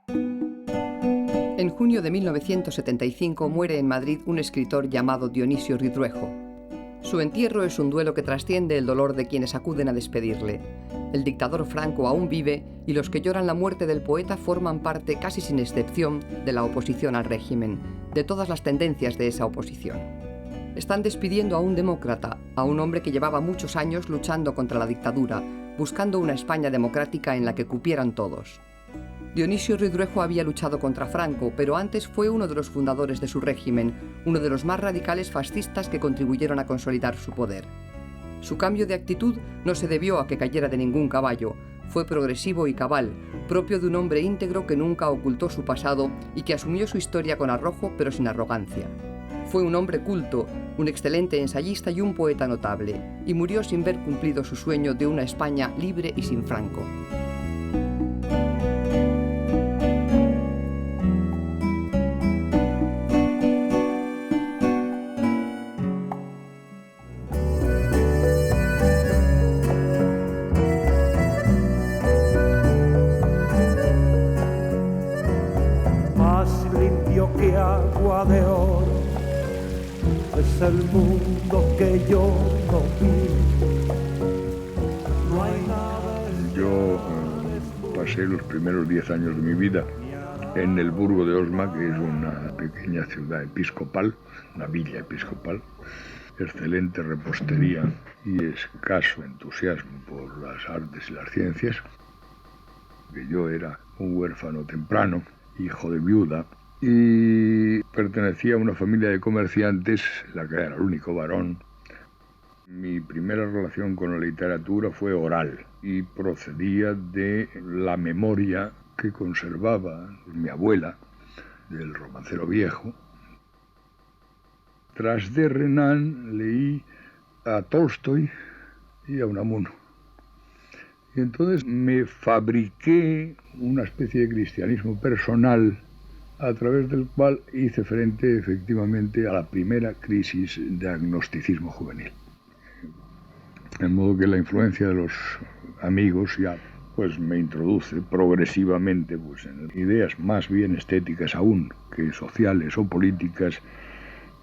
En junio de 1975 muere en Madrid un escritor llamado Dionisio Ridruejo. Su entierro es un duelo que trasciende el dolor de quienes acuden a despedirle. El dictador Franco aún vive y los que lloran la muerte del poeta forman parte, casi sin excepción, de la oposición al régimen, de todas las tendencias de esa oposición. Están despidiendo a un demócrata, a un hombre que llevaba muchos años luchando contra la dictadura, buscando una España democrática en la que cupieran todos. Dionisio Ridruejo había luchado contra Franco, pero antes fue uno de los fundadores de su régimen, uno de los más radicales fascistas que contribuyeron a consolidar su poder. Su cambio de actitud no se debió a que cayera de ningún caballo, fue progresivo y cabal, propio de un hombre íntegro que nunca ocultó su pasado y que asumió su historia con arrojo pero sin arrogancia. Fue un hombre culto, un excelente ensayista y un poeta notable, y murió sin ver cumplido su sueño de una España libre y sin Franco. Que agua de oro es el mundo que yo no vi. No hay nada. Yo pasé los primeros 10 años de mi vida en el Burgo de Osma, que es una pequeña ciudad episcopal, una villa episcopal, excelente repostería y escaso entusiasmo por las artes y las ciencias. Que yo era un huérfano temprano, hijo de viuda, y pertenecía a una familia de comerciantes, la que era el único varón. Mi primera relación con la literatura fue oral y procedía de la memoria que conservaba mi abuela del Romancero Viejo. Tras de Renan leí a Tolstoy y a Unamuno. Y entonces me fabriqué una especie de cristianismo personal a través del cual hice frente efectivamente a la primera crisis de agnosticismo juvenil. De modo que la influencia de los amigos ya pues me introduce progresivamente pues, en ideas más bien estéticas aún que sociales o políticas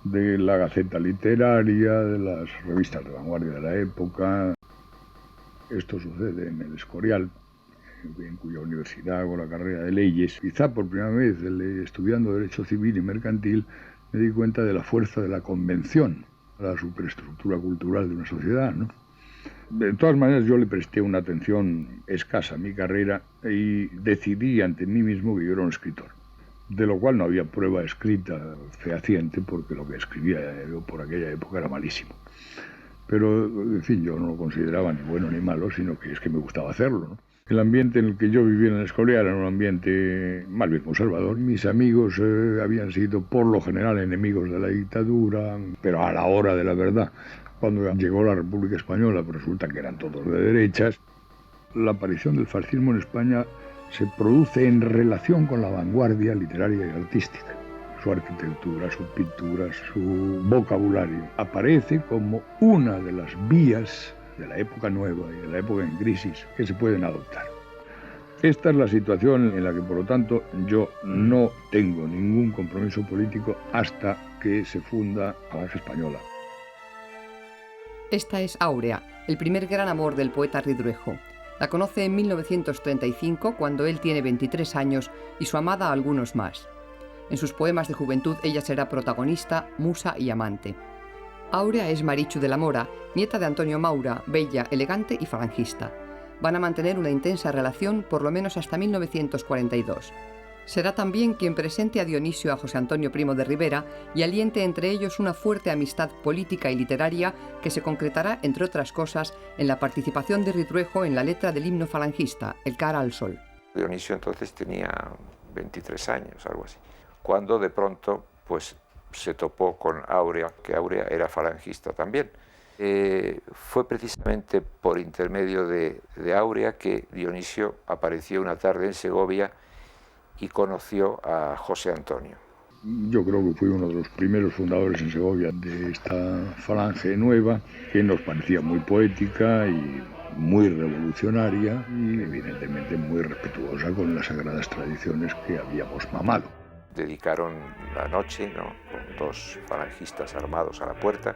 de la Gaceta Literaria, de las revistas de vanguardia de la época. Esto sucede en el Escorial, en cuya universidad hago la carrera de leyes. Quizá por primera vez estudiando Derecho Civil y Mercantil me di cuenta de la fuerza de la convención, la superestructura cultural de una sociedad, ¿no? De todas maneras yo le presté una atención escasa a mi carrera y decidí ante mí mismo que yo era un escritor, de lo cual no había prueba escrita fehaciente porque lo que escribía yo por aquella época era malísimo. Pero, en fin, yo no lo consideraba ni bueno ni malo, sino que es que me gustaba hacerlo, ¿no? El ambiente en el que yo vivía en el Escorial era un ambiente más bien conservador. Mis amigos habían sido por lo general enemigos de la dictadura, pero a la hora de la verdad, cuando llegó la República Española, pues resulta que eran todos de derechas. La aparición del fascismo en España se produce en relación con la vanguardia literaria y artística. Su arquitectura, sus pinturas, su vocabulario, aparece como una de las vías de la época nueva y de la época en crisis que se pueden adoptar. Esta es la situación en la que, por lo tanto, yo no tengo ningún compromiso político hasta que se funda Falange Española. Esta es Áurea, el primer gran amor del poeta Ridruejo. La conoce en 1935, cuando él tiene 23 años y su amada algunos más. En sus poemas de juventud ella será protagonista, musa y amante. Áurea es Marichu de la Mora, nieta de Antonio Maura, bella, elegante y falangista. Van a mantener una intensa relación por lo menos hasta 1942. Será también quien presente a Dionisio a José Antonio Primo de Rivera y aliente entre ellos una fuerte amistad política y literaria que se concretará, entre otras cosas, en la participación de Ridruejo en la letra del himno falangista, El Cara al Sol. Dionisio entonces tenía 23 años, algo así, cuando de pronto pues se topó con Áurea, que Áurea era falangista también. Fue precisamente por intermedio de Áurea que Dionisio apareció una tarde en Segovia y conoció a José Antonio. Yo creo que fui uno de los primeros fundadores en Segovia de esta falange nueva, que nos parecía muy poética y muy revolucionaria y evidentemente muy respetuosa con las sagradas tradiciones que habíamos mamado. Dedicaron la noche, ¿no?, con 2 falangistas armados a la puerta,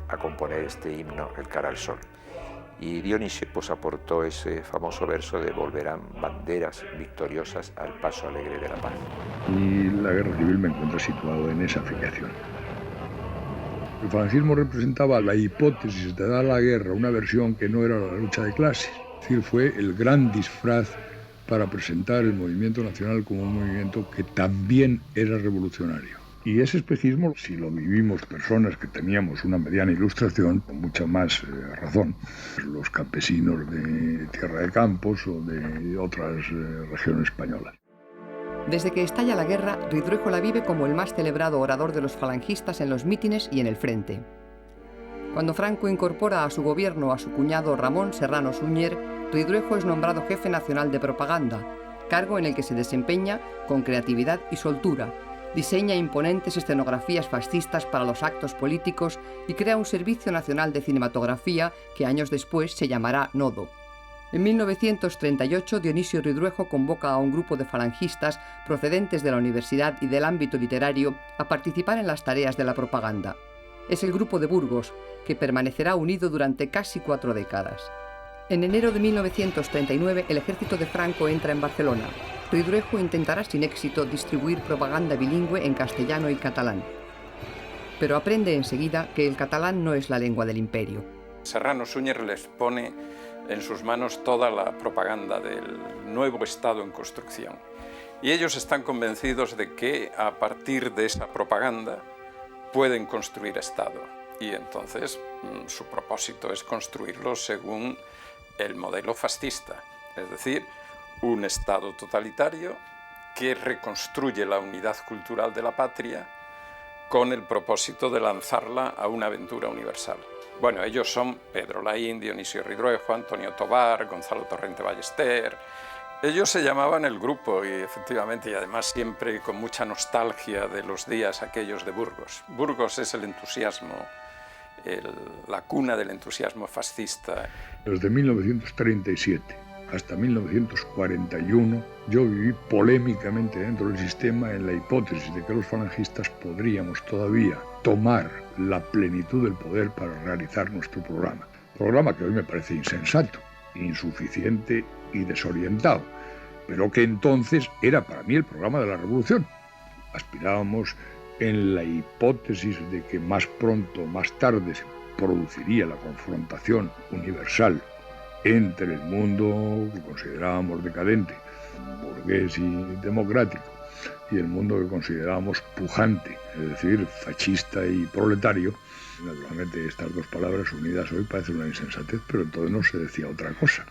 a componer este himno, El cara al sol. Y Dionisio pues aportó ese famoso verso de volverán banderas victoriosas al paso alegre de la paz. Y la guerra civil me encuentra situado en esa afiliación. El falangismo representaba la hipótesis de dar a la guerra una versión que no era la lucha de clases. Es decir, fue el gran disfraz para presentar el movimiento nacional como un movimiento que también era revolucionario. Y ese espejismo, si lo vivimos personas que teníamos una mediana ilustración, con mucha más razón, los campesinos de Tierra de Campos o de otras regiones españolas. Desde que estalla la guerra, Ridruejo la vive como el más celebrado orador de los falangistas en los mítines y en el frente. Cuando Franco incorpora a su gobierno a su cuñado Ramón Serrano Suñer, Ridruejo es nombrado jefe nacional de propaganda, cargo en el que se desempeña con creatividad y soltura, diseña imponentes escenografías fascistas para los actos políticos y crea un servicio nacional de cinematografía que años después se llamará Nodo. En 1938, Dionisio Ridruejo convoca a un grupo de falangistas procedentes de la universidad y del ámbito literario a participar en las tareas de la propaganda. Es el Grupo de Burgos, que permanecerá unido durante casi 4 décadas. En enero de 1939, el ejército de Franco entra en Barcelona. Ridruejo intentará sin éxito distribuir propaganda bilingüe en castellano y catalán. Pero aprende enseguida que el catalán no es la lengua del imperio. Serrano Suñer les pone en sus manos toda la propaganda del nuevo Estado en construcción. Y ellos están convencidos de que a partir de esa propaganda pueden construir Estado. Y entonces su propósito es construirlo según el modelo fascista, es decir, un Estado totalitario que reconstruye la unidad cultural de la patria con el propósito de lanzarla a una aventura universal. Bueno, ellos son Pedro Laín, Dionisio Ridruejo, Antonio Tobar, Gonzalo Torrente Ballester. Ellos se llamaban el grupo y efectivamente, y además siempre con mucha nostalgia de los días aquellos de Burgos. Burgos es el entusiasmo, la cuna del entusiasmo fascista. Desde 1937 hasta 1941 yo viví polémicamente dentro del sistema en la hipótesis de que los falangistas podríamos todavía tomar la plenitud del poder para realizar nuestro programa. Programa que hoy me parece insensato, insuficiente y desorientado, pero que entonces era para mí el programa de la revolución. Aspirábamos en la hipótesis de que más pronto o más tarde se produciría la confrontación universal entre el mundo que considerábamos decadente, burgués y democrático, y el mundo que considerábamos pujante, es decir, fascista y proletario. Naturalmente, estas dos palabras unidas hoy parecen una insensatez, pero entonces no se decía otra cosa.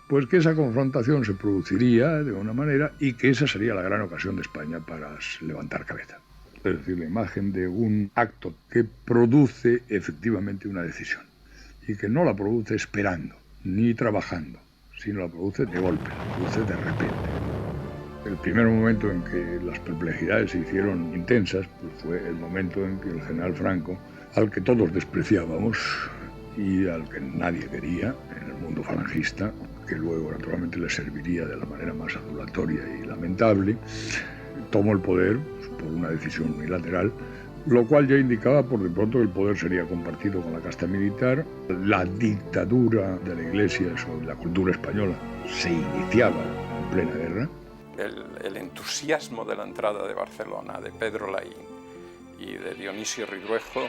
Pues que esa confrontación se produciría de una manera y que esa sería la gran ocasión de España para levantar cabeza. Es decir, la imagen de un acto que produce efectivamente una decisión y que no la produce esperando ni trabajando, sino la produce de golpe, la produce de repente. El primer momento en que las perplejidades se hicieron intensas pues fue el momento en que el general Franco, al que todos despreciábamos y al que nadie quería en el mundo falangista, que luego naturalmente le serviría de la manera más adulatoria y lamentable, tomó el poder pues, por una decisión unilateral, lo cual ya indicaba por de pronto que el poder sería compartido con la casta militar. La dictadura de la Iglesia sobre la cultura española se iniciaba en plena guerra. El entusiasmo de la entrada de Barcelona, de Pedro Laín y de Dionisio Ridruejo,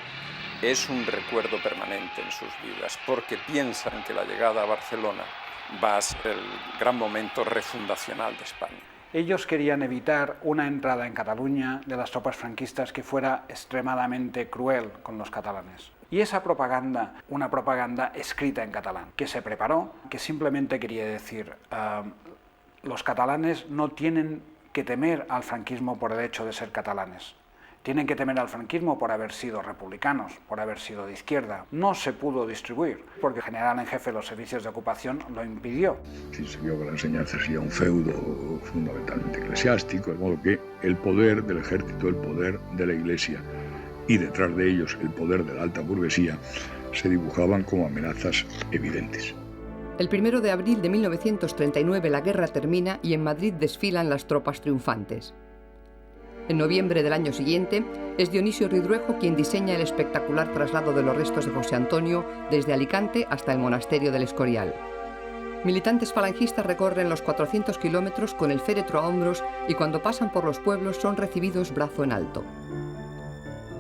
es un recuerdo permanente en sus vidas, porque piensan que la llegada a Barcelona va a ser el gran momento refundacional de España. Ellos querían evitar una entrada en Cataluña de las tropas franquistas que fuera extremadamente cruel con los catalanes. Y esa propaganda, una propaganda escrita en catalán, que se preparó, que simplemente quería decir los catalanes no tienen que temer al franquismo por el hecho de ser catalanes. Tienen que temer al franquismo por haber sido republicanos, por haber sido de izquierda. No se pudo distribuir, porque el general en jefe de los servicios de ocupación lo impidió. Sí, se vio que la enseñanza sería un feudo fundamentalmente eclesiástico, de modo que el poder del ejército, el poder de la Iglesia y detrás de ellos el poder de la alta burguesía se dibujaban como amenazas evidentes. El 1 de abril de 1939 la guerra termina y en Madrid desfilan las tropas triunfantes. En noviembre del año siguiente, es Dionisio Ridruejo quien diseña el espectacular traslado de los restos de José Antonio desde Alicante hasta el monasterio del Escorial. Militantes falangistas recorren los 400 kilómetros con el féretro a hombros y cuando pasan por los pueblos son recibidos brazo en alto.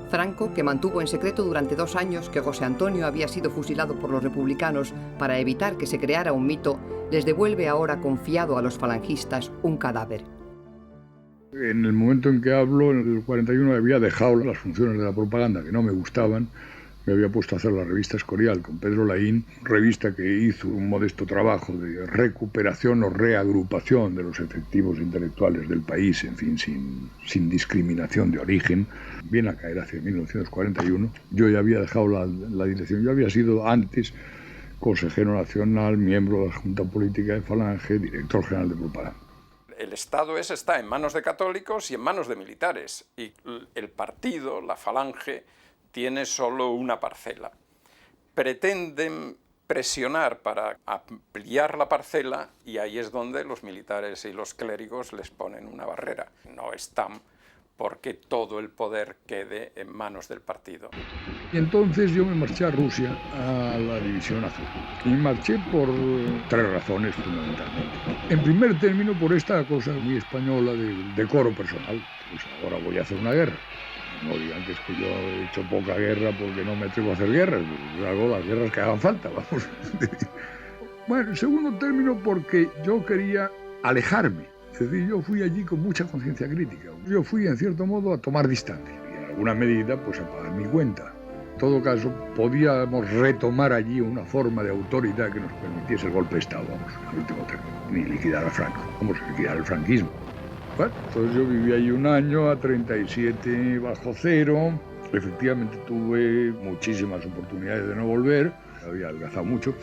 Franco, que mantuvo en secreto durante 2 años que José Antonio había sido fusilado por los republicanos para evitar que se creara un mito, les devuelve ahora confiado a los falangistas un cadáver. En el momento en que hablo, en el 41, había dejado las funciones de la propaganda que no me gustaban. Me había puesto a hacer la revista Escorial con Pedro Laín, revista que hizo un modesto trabajo de recuperación o reagrupación de los efectivos intelectuales del país, en fin, sin discriminación de origen. Viene a caer hacia 1941. Yo ya había dejado la dirección. Yo había sido antes consejero nacional, miembro de la Junta Política de Falange, director general de propaganda. El Estado está en manos de católicos y en manos de militares, y el partido, la Falange, tiene solo una parcela. Pretenden presionar para ampliar la parcela y ahí es donde los militares y los clérigos les ponen una barrera. No están porque todo el poder quede en manos del partido. Y entonces yo me marché a Rusia, a la División Azul. Y marché por 3 razones fundamentalmente. En primer término, por esta cosa muy española del decoro personal. Pues ahora voy a hacer una guerra. No digan que es que yo he hecho poca guerra porque no me atrevo a hacer guerras. Yo hago las guerras que hagan falta, vamos. Bueno, en segundo término, porque yo quería alejarme. Es decir, yo fui allí con mucha conciencia crítica. Yo fui, en cierto modo, a tomar distancia y en alguna medida, pues a pagar mi cuenta. En todo caso, podíamos retomar allí una forma de autoridad que nos permitiese el golpe de Estado, vamos, en último término, ni liquidar a Franco, vamos a liquidar el franquismo. Bueno, entonces yo viví allí un año a 37 bajo cero. Efectivamente tuve muchísimas oportunidades de no volver, había adelgazado mucho,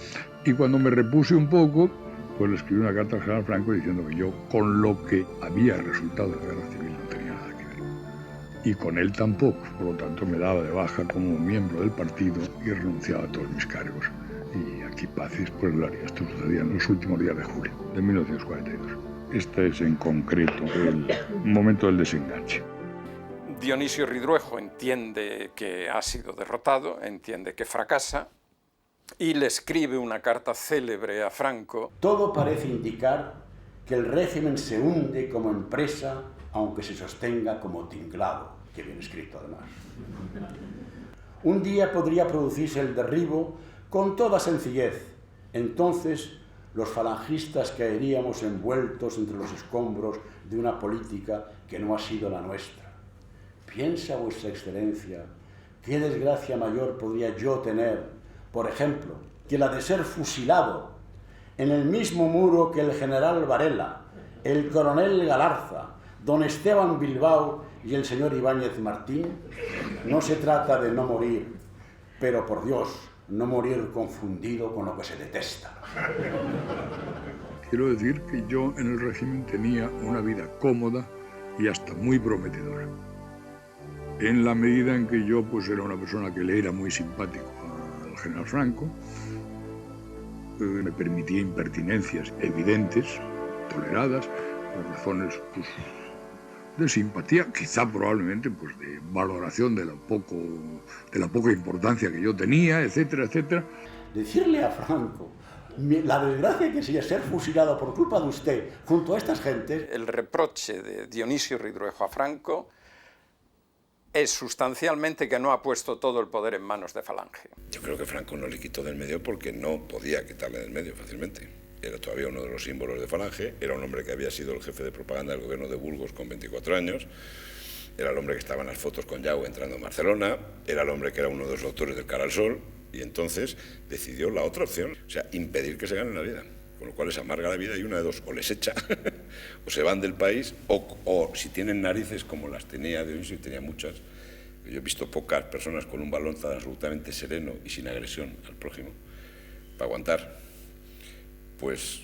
y cuando me repuse un poco, pues le escribí una carta al general Franco diciendo que yo, con lo que había resultado de la guerra civil, no tenía nada que ver. Y con él tampoco, por lo tanto me daba de baja como miembro del partido y renunciaba a todos mis cargos. Y aquí paces por gloria. Esto sucedía en los últimos días de julio de 1942. Este es en concreto el momento del desenganche. Dionisio Ridruejo entiende que ha sido derrotado, entiende que fracasa, y le escribe una carta célebre a Franco. Todo parece indicar que el régimen se hunde como empresa, aunque se sostenga como tinglado, que bien escrito además. Un día podría producirse el derribo con toda sencillez. Entonces los falangistas caeríamos envueltos entre los escombros de una política que no ha sido la nuestra. ¿Piensa vuestra excelencia qué desgracia mayor podría yo tener, por ejemplo, que la de ser fusilado en el mismo muro que el general Varela, el coronel Galarza, don Esteban Bilbao y el señor Ibáñez Martín? No se trata de no morir, pero por Dios, no morir confundido con lo que se detesta. Quiero decir que yo en el régimen tenía una vida cómoda y hasta muy prometedora. En la medida en que yo pues era una persona que le era muy simpático al general Franco, me permitía impertinencias evidentes, toleradas, por razones pues, de simpatía, quizá probablemente pues, de valoración de la poca importancia que yo tenía, etcétera, etcétera. Decirle a Franco la desgracia que sería ser fusilado por culpa de usted junto a estas gentes. El reproche de Dionisio Ridruejo a Franco es sustancialmente que no ha puesto todo el poder en manos de Falange. Yo creo que Franco no le quitó del medio porque no podía quitarle del medio fácilmente. Era todavía uno de los símbolos de Falange, era un hombre que había sido el jefe de propaganda del gobierno de Burgos con 24 años, era el hombre que estaba en las fotos con Yao entrando en Barcelona, era el hombre que era uno de los autores del Cara al Sol, y entonces decidió la otra opción, o sea, impedir que se ganen la vida. Con lo cual les amarga la vida y una de dos, o les echa, o se van del país, o si tienen narices como las tenía Dionisio, y tenía muchas. Yo he visto pocas personas con un balón tan absolutamente sereno y sin agresión al prójimo para aguantar. Pues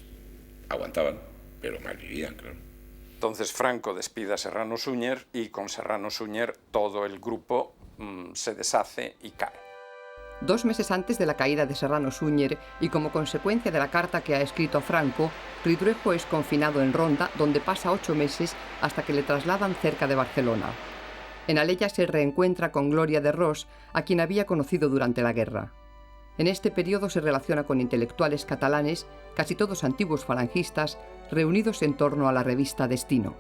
aguantaban, pero mal vivían, claro. Entonces Franco despide a Serrano Suñer y con Serrano Suñer todo el grupo se deshace y cae. 2 meses antes de la caída de Serrano Suñer y como consecuencia de la carta que ha escrito a Franco, Ridruejo es confinado en Ronda, donde pasa 8 meses hasta que le trasladan cerca de Barcelona. En Alella se reencuentra con Gloria de Ros, a quien había conocido durante la guerra. En este periodo se relaciona con intelectuales catalanes, casi todos antiguos falangistas, reunidos en torno a la revista Destino.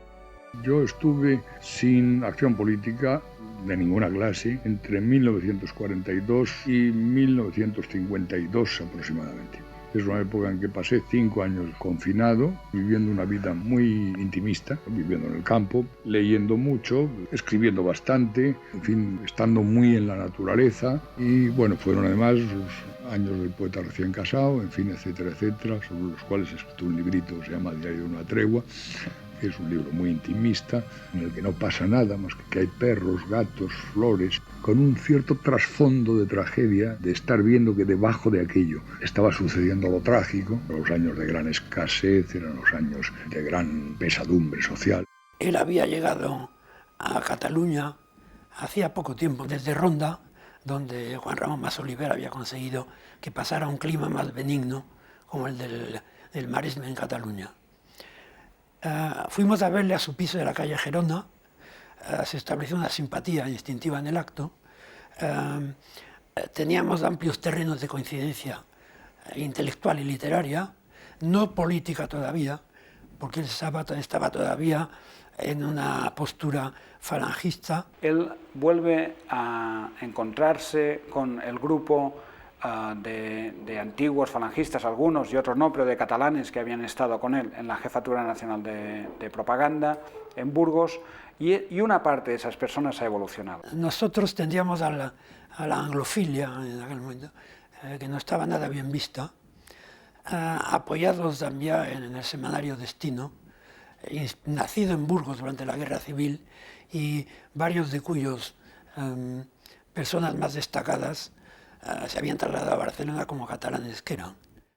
Yo estuve sin acción política de ninguna clase entre 1942 y 1952 aproximadamente. Es una época en que pasé 5 años confinado, viviendo una vida muy intimista, viviendo en el campo, leyendo mucho, escribiendo bastante, en fin, estando muy en la naturaleza. Y bueno, fueron además los años del poeta recién casado, en fin, etcétera, etcétera, sobre los cuales he escrito un librito que se llama Diario de una tregua, que es un libro muy intimista, en el que no pasa nada más que hay perros, gatos, flores, con un cierto trasfondo de tragedia, de estar viendo que debajo de aquello estaba sucediendo lo trágico. Los años de gran escasez eran los años de gran pesadumbre social. Él había llegado a Cataluña hacía poco tiempo, desde Ronda, donde Juan Ramón Masoliver había conseguido que pasara un clima más benigno como el del Maresme en Cataluña. Fuimos a verle a su piso de la calle Gerona, se estableció una simpatía instintiva en el acto, teníamos amplios terrenos de coincidencia intelectual y literaria, no política todavía, porque él estaba todavía en una postura falangista. Él vuelve a encontrarse con el grupo de antiguos falangistas, algunos y otros no, pero de catalanes que habían estado con él en la Jefatura Nacional de Propaganda en Burgos, y una parte de esas personas ha evolucionado. Nosotros tendíamos a la anglofilia en aquel momento, que no estaba nada bien vista, apoyados también en el semanario Destino, nacido en Burgos durante la Guerra Civil, y varios de cuyos personas más destacadas se habían trasladado a Barcelona como catalanes que eran.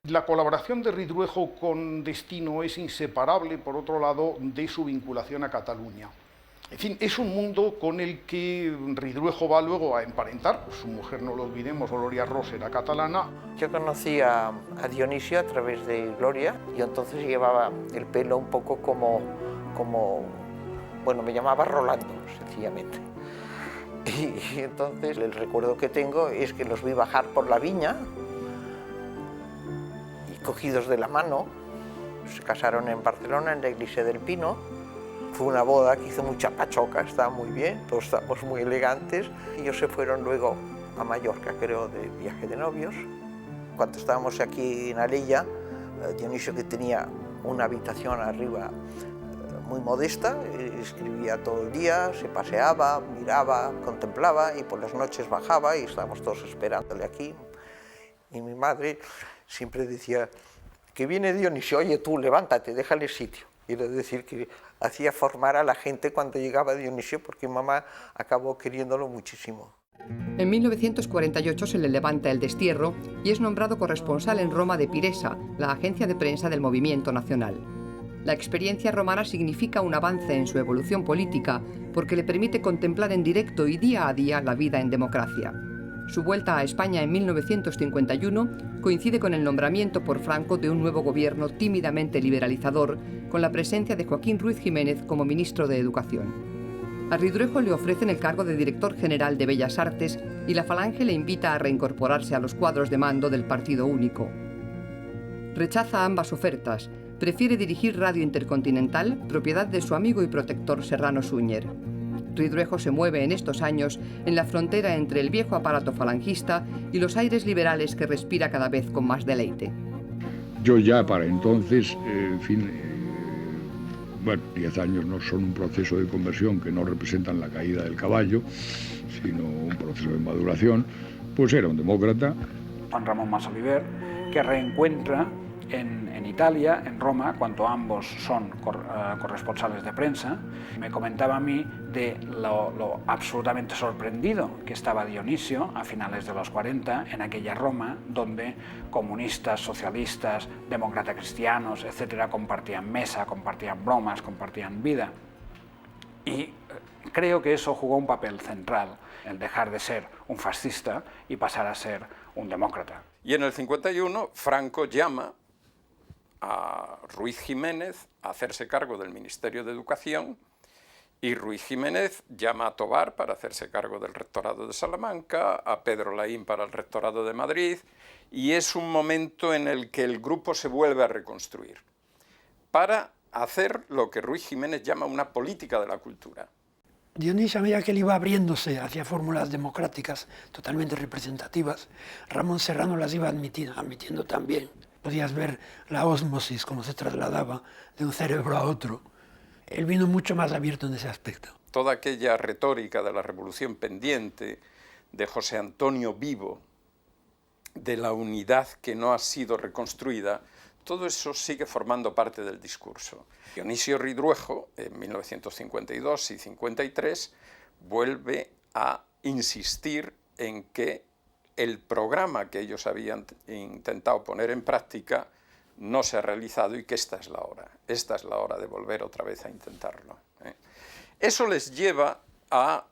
La colaboración de Ridruejo con Destino es inseparable, por otro lado, de su vinculación a Cataluña. En fin, es un mundo con el que Ridruejo va luego a emparentar. Su mujer, no lo olvidemos, Gloria Ros, era catalana. Yo conocí a Dionisio a través de Gloria, y entonces llevaba el pelo un poco como bueno, me llamaba Rolando, sencillamente. Y entonces el recuerdo que tengo es que los vi bajar por la viña y cogidos de la mano. Se casaron en Barcelona, en la iglesia del Pino. Fue una boda que hizo mucha pachoca, estaba muy bien, todos estábamos muy elegantes. Ellos se fueron luego a Mallorca, creo, de viaje de novios. Cuando estábamos aquí en Alella, Dionisio, que tenía una habitación arriba muy modesta, escribía todo el día, se paseaba, miraba, contemplaba, y por las noches bajaba y estábamos todos esperándole aquí. Y mi madre siempre decía que viene Dionisio, oye tú, levántate, déjale sitio. Quiero decir que hacía formar a la gente cuando llegaba Dionisio, porque mamá acabó queriéndolo muchísimo. En 1948 se le levanta el destierro y es nombrado corresponsal en Roma de Piresa, la agencia de prensa del Movimiento Nacional. La experiencia romana significa un avance en su evolución política porque le permite contemplar en directo y día a día la vida en democracia. Su vuelta a España en 1951 coincide con el nombramiento por Franco de un nuevo gobierno tímidamente liberalizador, con la presencia de Joaquín Ruiz Jiménez como ministro de Educación. A Ridruejo le ofrecen el cargo de director general de Bellas Artes y la Falange le invita a reincorporarse a los cuadros de mando del Partido Único. Rechaza ambas ofertas. Prefiere dirigir Radio Intercontinental, propiedad de su amigo y protector Serrano Suñer. Ridruejo se mueve en estos años en la frontera entre el viejo aparato falangista y los aires liberales que respira cada vez con más deleite. Yo ya para entonces, en fin, bueno, 10 años no son un proceso de conversión que no representan la caída del caballo, sino un proceso de maduración, pues era un demócrata. Juan Ramón Masoliver, que reencuentra en Italia, en Roma, cuando ambos son corresponsales de prensa, me comentaba a mí de lo absolutamente sorprendido que estaba Dionisio a finales de los 40 en aquella Roma, donde comunistas, socialistas, demócratas cristianos, etcétera, compartían mesa, compartían bromas, compartían vida. Y creo que eso jugó un papel central en dejar de ser un fascista y pasar a ser un demócrata. Y en el 51 Franco llama a Ruiz Jiménez a hacerse cargo del Ministerio de Educación, y Ruiz Jiménez llama a Tobar para hacerse cargo del rectorado de Salamanca, a Pedro Laín para el rectorado de Madrid, y es un momento en el que el grupo se vuelve a reconstruir para hacer lo que Ruiz Jiménez llama una política de la cultura. Dionisio, a medida que él iba abriéndose hacia fórmulas democráticas totalmente representativas, Ramón Serrano las iba admitiendo también. Podías ver la ósmosis, cómo se trasladaba de un cerebro a otro. Él vino mucho más abierto en ese aspecto. Toda aquella retórica de la revolución pendiente, de José Antonio Vivo, de la unidad que no ha sido reconstruida, todo eso sigue formando parte del discurso. Dionisio Ridruejo, en 1952 y 53, vuelve a insistir en que el programa que ellos habían intentado poner en práctica no se ha realizado y que esta es la hora de volver otra vez a intentarlo. Eso les lleva a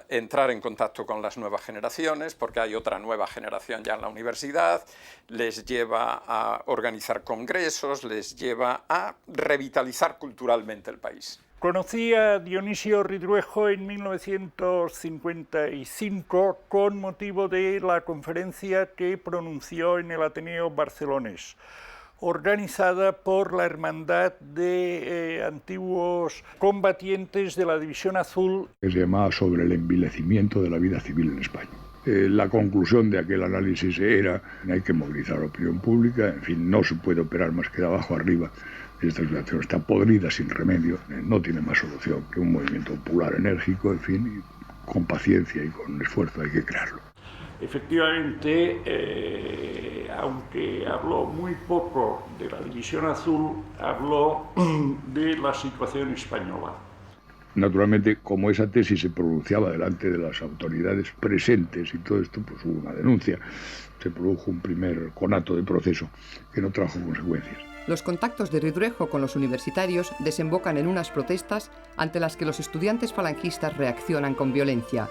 entrar en contacto con las nuevas generaciones, porque hay otra nueva generación ya en la universidad, les lleva a organizar congresos, les lleva a revitalizar culturalmente el país. Conocí a Dionisio Ridruejo en 1955 con motivo de la conferencia que pronunció en el Ateneo barcelonés, organizada por la Hermandad de Antiguos Combatientes de la División Azul. Que se llamaba Sobre el envilecimiento de la vida civil en España. La conclusión de aquel análisis era que hay que movilizar la opinión pública, en fin, no se puede operar más que de abajo arriba. Esta situación está podrida sin remedio, no tiene más solución que un movimiento popular enérgico, en fin, y con paciencia y con esfuerzo hay que crearlo. Efectivamente, aunque habló muy poco de la División Azul, habló de la situación española. Naturalmente, como esa tesis se pronunciaba delante de las autoridades presentes y todo esto, pues hubo una denuncia, se produjo un primer conato de proceso que no trajo consecuencias. Los contactos de Ridruejo con los universitarios desembocan en unas protestas ante las que los estudiantes falangistas reaccionan con violencia.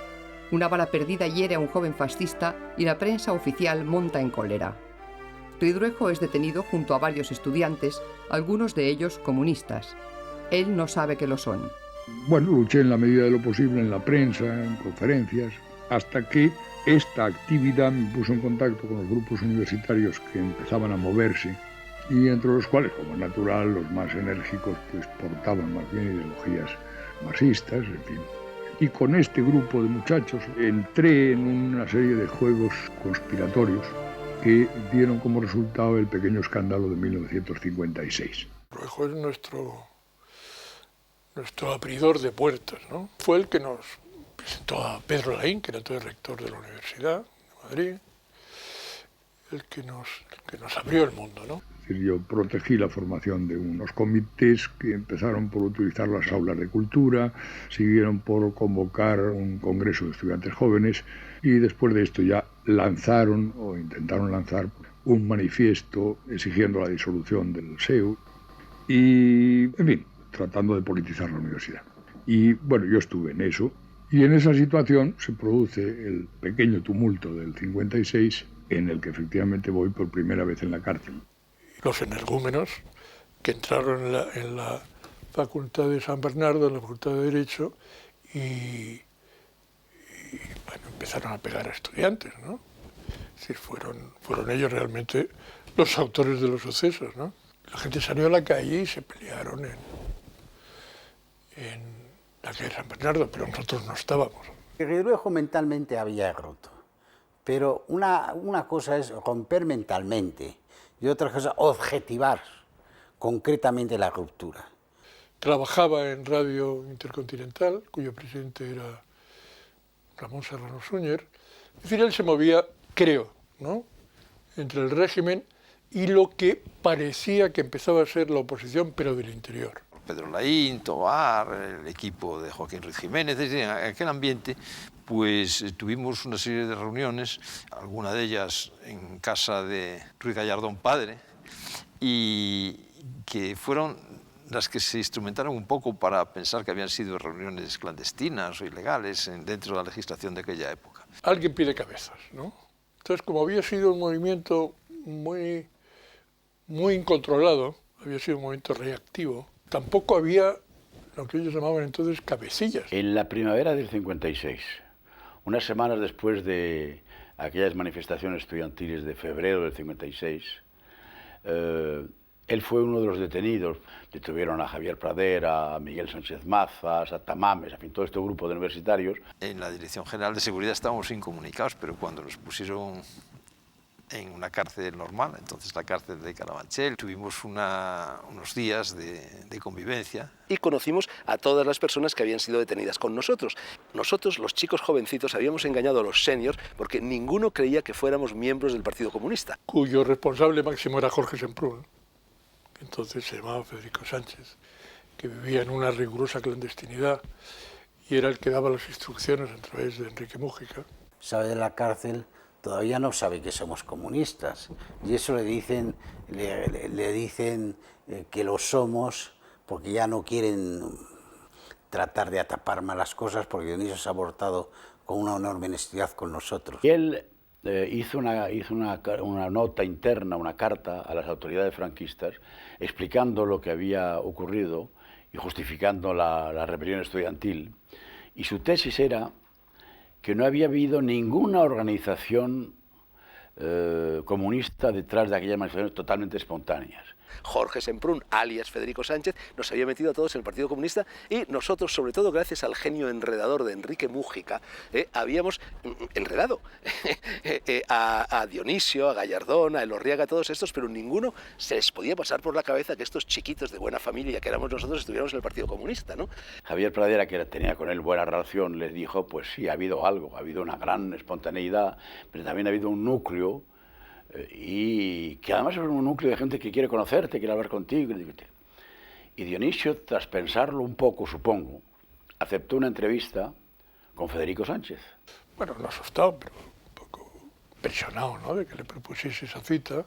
Una bala perdida hiere a un joven fascista y la prensa oficial monta en cólera. Ridruejo es detenido junto a varios estudiantes, algunos de ellos comunistas. Él no sabe que lo son. Bueno, luché en la medida de lo posible en la prensa, en conferencias, hasta que esta actividad me puso en contacto con los grupos universitarios que empezaban a moverse y entre los cuales, como es natural, los más enérgicos pues portaban más bien ideologías marxistas, en fin. Y con este grupo de muchachos entré en una serie de juegos conspiratorios que dieron como resultado el pequeño escándalo de 1956. Ridruejo es nuestro abridor de puertas, ¿no? Fue el que nos presentó a Pedro Laín, que era entonces rector de la Universidad de Madrid, el que nos abrió el mundo, ¿no? Yo protegí la formación de unos comités que empezaron por utilizar las aulas de cultura, siguieron por convocar un congreso de estudiantes jóvenes y después de esto ya lanzaron o intentaron lanzar un manifiesto exigiendo la disolución del SEU y, en fin, tratando de politizar la universidad. Y bueno, yo estuve en eso y en esa situación se produce el pequeño tumulto del 56 en el que efectivamente voy por primera vez en la cárcel. Los energúmenos que entraron en la Facultad de San Bernardo, en la Facultad de Derecho, y bueno, empezaron a pegar a estudiantes, ¿no? Es decir, fueron ellos realmente los autores de los sucesos, ¿no? La gente salió a la calle y se pelearon en la calle de San Bernardo, pero nosotros no estábamos. Ridruejo mentalmente había roto, pero una cosa es romper mentalmente, y otra cosa, objetivar concretamente la ruptura. Trabajaba en Radio Intercontinental, cuyo presidente era Ramón Serrano Súñer. Es decir, él se movía, creo, ¿no?, entre el régimen y lo que parecía que empezaba a ser la oposición, pero del interior. Pedro Laín, Tobar, el equipo de Joaquín Ruiz Jiménez, es decir, en aquel ambiente pues tuvimos una serie de reuniones, alguna de ellas en casa de Ruiz Gallardón padre, y que fueron las que se instrumentaron un poco para pensar que habían sido reuniones clandestinas o ilegales dentro de la legislación de aquella época. Alguien pide cabezas, ¿no? Entonces, como había sido un movimiento muy incontrolado, había sido un movimiento reactivo, tampoco había lo que ellos llamaban entonces cabecillas. En la primavera del 56, unas semanas después de aquellas manifestaciones estudiantiles de febrero del 56, él fue uno de los detenidos. Detuvieron a Javier Pradera, a Miguel Sánchez Mazas, a Tamames, en fin, todo este grupo de universitarios. En la Dirección General de Seguridad estábamos incomunicados, pero cuando nos pusieron en una cárcel normal, entonces la cárcel de Carabanchel, tuvimos unos días de convivencia. Y conocimos a todas las personas que habían sido detenidas con nosotros. Nosotros, los chicos jovencitos, habíamos engañado a los seniors porque ninguno creía que fuéramos miembros del Partido Comunista. Cuyo responsable máximo era Jorge Semprún, entonces se llamaba Federico Sánchez, que vivía en una rigurosa clandestinidad y era el que daba las instrucciones a través de Enrique Mújica. Sale de la cárcel, todavía no sabe que somos comunistas y eso le dicen que lo somos porque ya no quieren tratar de atapar malas cosas porque Dionisio se ha abortado con una enorme honestidad con nosotros. Y él hizo una nota interna, una carta a las autoridades franquistas explicando lo que había ocurrido y justificando la rebelión estudiantil. Y su tesis era que no había habido ninguna organización comunista detrás de aquellas manifestaciones totalmente espontáneas. Jorge Semprún, alias Federico Sánchez, nos había metido a todos en el Partido Comunista y nosotros, sobre todo gracias al genio enredador de Enrique Mújica, habíamos enredado a Dionisio, a Gallardón, a Elorriaga, a todos estos, pero ninguno se les podía pasar por la cabeza que estos chiquitos de buena familia que éramos nosotros estuviéramos en el Partido Comunista, ¿no? Javier Pradera, que tenía con él buena relación, les dijo, pues sí, ha habido algo, ha habido una gran espontaneidad, pero también ha habido un núcleo y que además es un núcleo de gente que quiere conocerte, quiere hablar contigo. Y Dionisio, tras pensarlo un poco, supongo, aceptó una entrevista con Federico Sánchez. Bueno, no asustado, pero un poco presionado, ¿no?, de que le propusiese esa cita.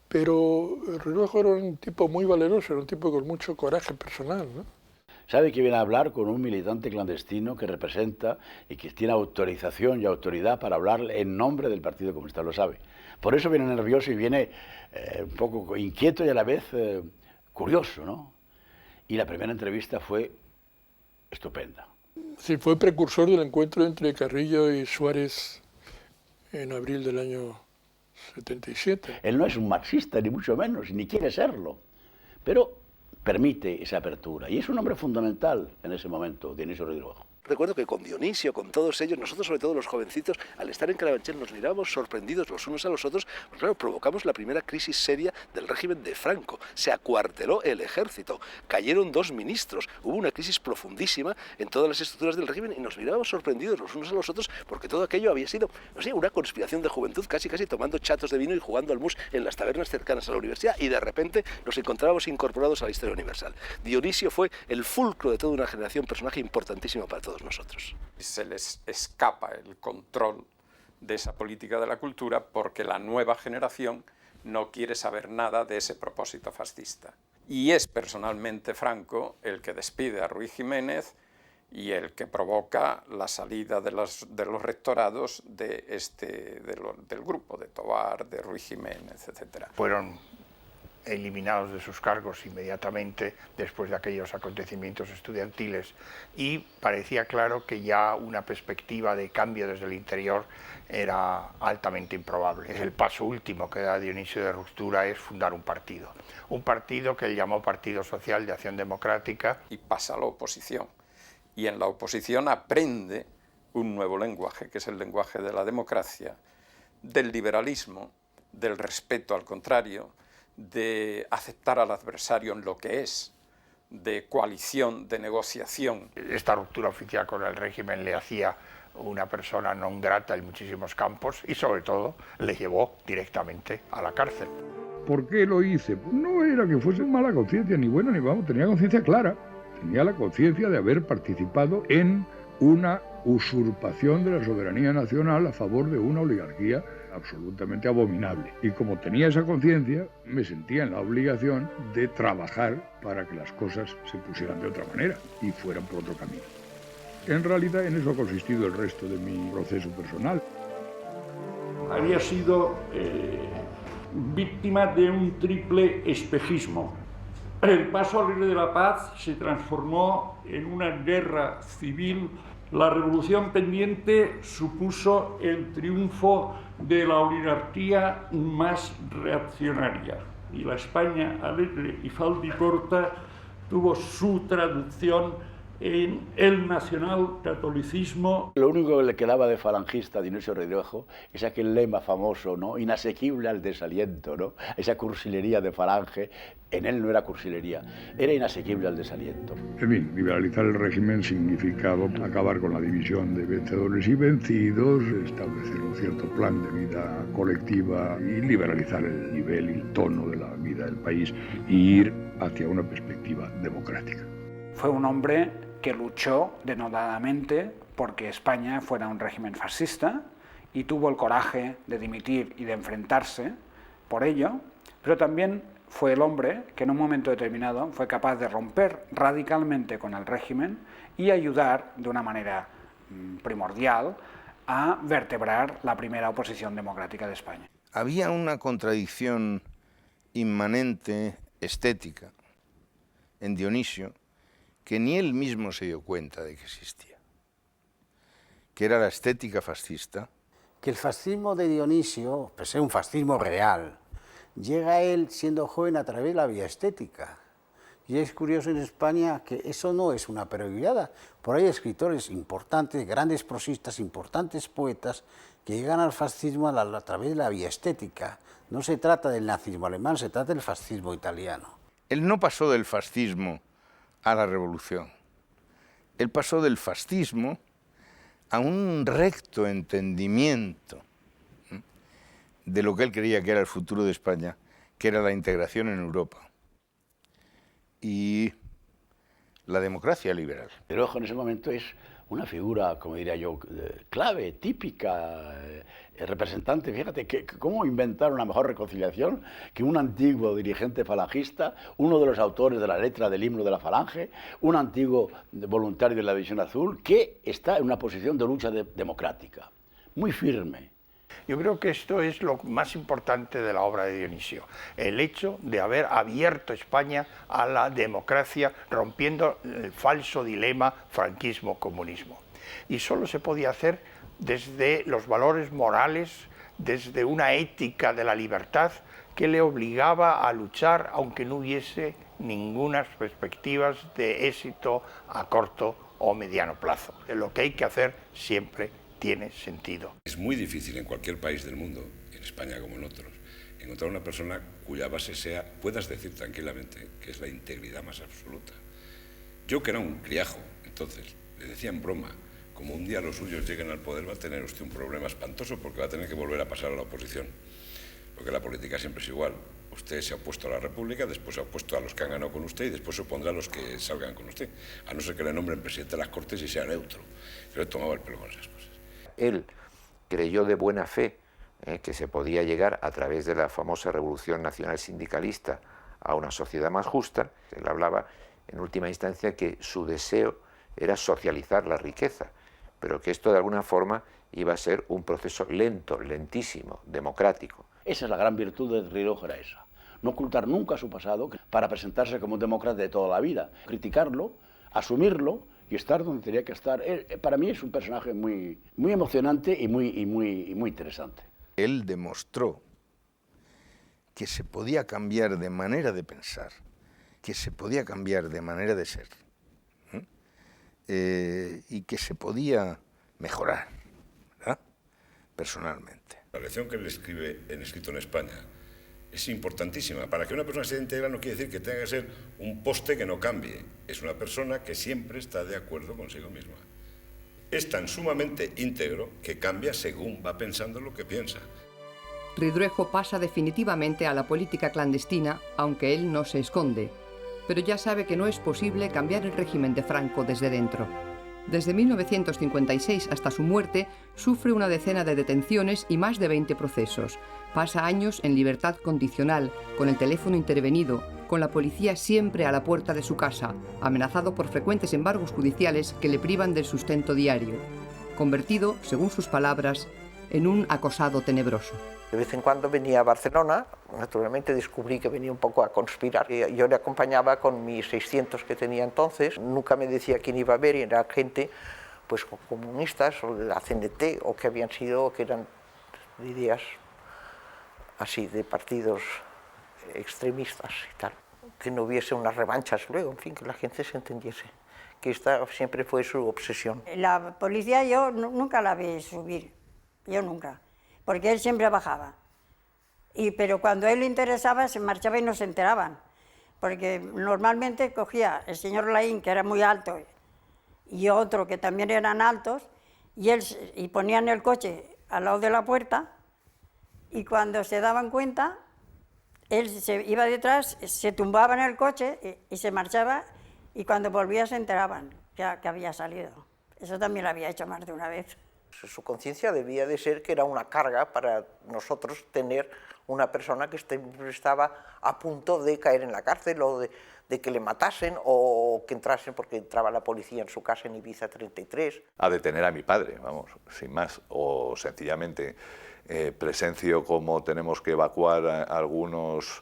Pero Ridruejo era un tipo muy valeroso, era un tipo con mucho coraje personal, ¿no? Sabe que viene a hablar con un militante clandestino que representa y que tiene autorización y autoridad para hablar en nombre del Partido Comunista, lo sabe. Por eso viene nervioso y viene un poco inquieto y a la vez curioso, ¿no? Y la primera entrevista fue estupenda. Sí, fue precursor del encuentro entre Carrillo y Suárez en abril del año 77. Él no es un marxista, ni mucho menos, ni quiere serlo, pero permite esa apertura. Y es un hombre fundamental en ese momento, Dionisio Ridruejo. Recuerdo que con Dionisio, con todos ellos, nosotros sobre todo los jovencitos, al estar en Carabanchel nos mirábamos sorprendidos los unos a los otros, porque claro, provocamos la primera crisis seria del régimen de Franco, se acuarteló el ejército, cayeron 2 ministros, hubo una crisis profundísima en todas las estructuras del régimen y nos mirábamos sorprendidos los unos a los otros porque todo aquello había sido, no sé, una conspiración de juventud, casi tomando chatos de vino y jugando al mus en las tabernas cercanas a la universidad y de repente nos encontrábamos incorporados a la historia universal. Dionisio fue el fulcro de toda una generación, personaje importantísimo para todos nosotros. Se les escapa el control de esa política de la cultura porque la nueva generación no quiere saber nada de ese propósito fascista. Y es personalmente Franco el que despide a Ruiz Jiménez y el que provoca la salida de los rectorados del grupo, de Tobar, de Ruiz Jiménez, etc. Fueron eliminados de sus cargos inmediatamente después de aquellos acontecimientos estudiantiles y parecía claro que ya una perspectiva de cambio desde el interior era altamente improbable. El paso último que da Dionisio de Ruptura es fundar un partido que él llamó Partido Social de Acción Democrática. Y pasa a la oposición, y en la oposición aprende un nuevo lenguaje, que es el lenguaje de la democracia, del liberalismo, del respeto al contrario, de aceptar al adversario en lo que es, de coalición, de negociación. Esta ruptura oficial con el régimen le hacía una persona non grata en muchísimos campos y sobre todo le llevó directamente a la cárcel. ¿Por qué lo hice? Pues no era que fuese mala conciencia, ni buena ni vamos, tenía conciencia clara, tenía la conciencia de haber participado en una usurpación de la soberanía nacional a favor de una oligarquía absolutamente abominable. Y como tenía esa conciencia, me sentía en la obligación de trabajar para que las cosas se pusieran de otra manera y fueran por otro camino. En realidad en eso ha consistido el resto de mi proceso personal. Había sido víctima de un triple espejismo. El paso al Río de la Paz se transformó en una guerra civil. La revolución pendiente supuso el triunfo de la oligarquía más reaccionaria. Y la España alegre y faldicorta tuvo su traducción en el nacionalcatolicismo. Lo único que le quedaba de falangista a Dionisio Ridruejo es aquel lema famoso, ¿no? Inasequible al desaliento, ¿no? Esa cursilería de Falange, en él no era cursilería, era inasequible al desaliento. En fin, liberalizar el régimen significaba acabar con la división de vencedores y vencidos, establecer un cierto plan de vida colectiva y liberalizar el nivel y el tono de la vida del país y ir hacia una perspectiva democrática. Fue un hombre que luchó denodadamente porque España fuera un régimen fascista y tuvo el coraje de dimitir y de enfrentarse por ello, pero también fue el hombre que en un momento determinado fue capaz de romper radicalmente con el régimen y ayudar de una manera primordial a vertebrar la primera oposición democrática de España. Había una contradicción inmanente estética en Dionisio que ni él mismo se dio cuenta de que existía, que era la estética fascista. Que el fascismo de Dionisio, pues es un fascismo real, llega a él siendo joven a través de la vía estética. Y es curioso en España que eso no es una peroguillada. Por ahí hay escritores importantes, grandes prosistas, importantes poetas, que llegan al fascismo a través de la vía estética. No se trata del nazismo alemán, se trata del fascismo italiano. Él no pasó del fascismo a la revolución. Él pasó del fascismo a un recto entendimiento de lo que él creía que era el futuro de España, que era la integración en Europa y la democracia liberal. Pero ojo, en ese momento es una figura, como diría yo, clave, típica, representante. Fíjate, ¿cómo inventar una mejor reconciliación que un antiguo dirigente falangista, uno de los autores de la letra del himno de la Falange, un antiguo voluntario de la División Azul, que está en una posición de lucha democrática, muy firme? Yo creo que esto es lo más importante de la obra de Dionisio, el hecho de haber abierto España a la democracia, rompiendo el falso dilema franquismo-comunismo. Y solo se podía hacer desde los valores morales, desde una ética de la libertad que le obligaba a luchar aunque no hubiese ninguna perspectivas de éxito a corto o mediano plazo. Lo que hay que hacer siempre tiene sentido. Es muy difícil en cualquier país del mundo, en España como en otros, encontrar una persona cuya base sea, puedas decir tranquilamente, que es la integridad más absoluta. Yo, que era un criajo, entonces, le decía en broma, como un día los suyos lleguen al poder va a tener usted un problema espantoso porque va a tener que volver a pasar a la oposición, porque la política siempre es igual. Usted se ha opuesto a la República, después se ha opuesto a los que han ganado con usted y después se opondrá a los que salgan con usted, a no ser que le nombren presidente de las Cortes y sea neutro. Yo le tomaba el pelo con esas cosas. Él creyó de buena fe que se podía llegar a través de la famosa Revolución Nacional Sindicalista a una sociedad más justa. Él hablaba en última instancia que su deseo era socializar la riqueza, pero que esto de alguna forma iba a ser un proceso lento, lentísimo, democrático. Esa es la gran virtud de Ridruejo, era esa. No ocultar nunca su pasado para presentarse como un demócrata de toda la vida. Criticarlo, asumirlo y estar donde tenía que estar. Para mí es un personaje muy emocionante y muy interesante. Él demostró que se podía cambiar de manera de pensar, que se podía cambiar de manera de ser, y que se podía mejorar, ¿verdad?, personalmente. La lección que él escribe escrito en España es importantísima. Para que una persona sea íntegra no quiere decir que tenga que ser un poste que no cambie. Es una persona que siempre está de acuerdo consigo misma. Es tan sumamente íntegro que cambia según va pensando lo que piensa. Ridruejo pasa definitivamente a la política clandestina, aunque él no se esconde. Pero ya sabe que no es posible cambiar el régimen de Franco desde dentro. Desde 1956 hasta su muerte, sufre una decena de detenciones y más de 20 procesos. Pasa años en libertad condicional, con el teléfono intervenido, con la policía siempre a la puerta de su casa, amenazado por frecuentes embargos judiciales que le privan del sustento diario. Convertido, según sus palabras, en un acosado tenebroso. De vez en cuando venía a Barcelona, naturalmente descubrí que venía un poco a conspirar. Yo le acompañaba con mis 600 que tenía entonces, nunca me decía quién iba a ver, y era gente pues comunistas o de la CNT o que habían sido, que eran de ideas así, de partidos extremistas y tal. Que no hubiese unas revanchas luego, en fin, que la gente se entendiese, que esta siempre fue su obsesión. La policía yo nunca la vi subir, yo nunca, porque él siempre bajaba. Pero cuando a él le interesaba se marchaba y no se enteraban, porque normalmente cogía el señor Laín, que era muy alto, y otro que también eran altos, y ponían el coche al lado de la puerta, y cuando se daban cuenta, él se iba detrás, se tumbaba en el coche y se marchaba, y cuando volvía se enteraban que había salido. Eso también lo había hecho más de una vez. Su conciencia debía de ser que era una carga para nosotros tener una persona que estaba a punto de caer en la cárcel o de que le matasen o que entrasen, porque entraba la policía en su casa en Ibiza 33. A detener a mi padre, vamos, sin más, o sencillamente presencio como tenemos que evacuar a algunos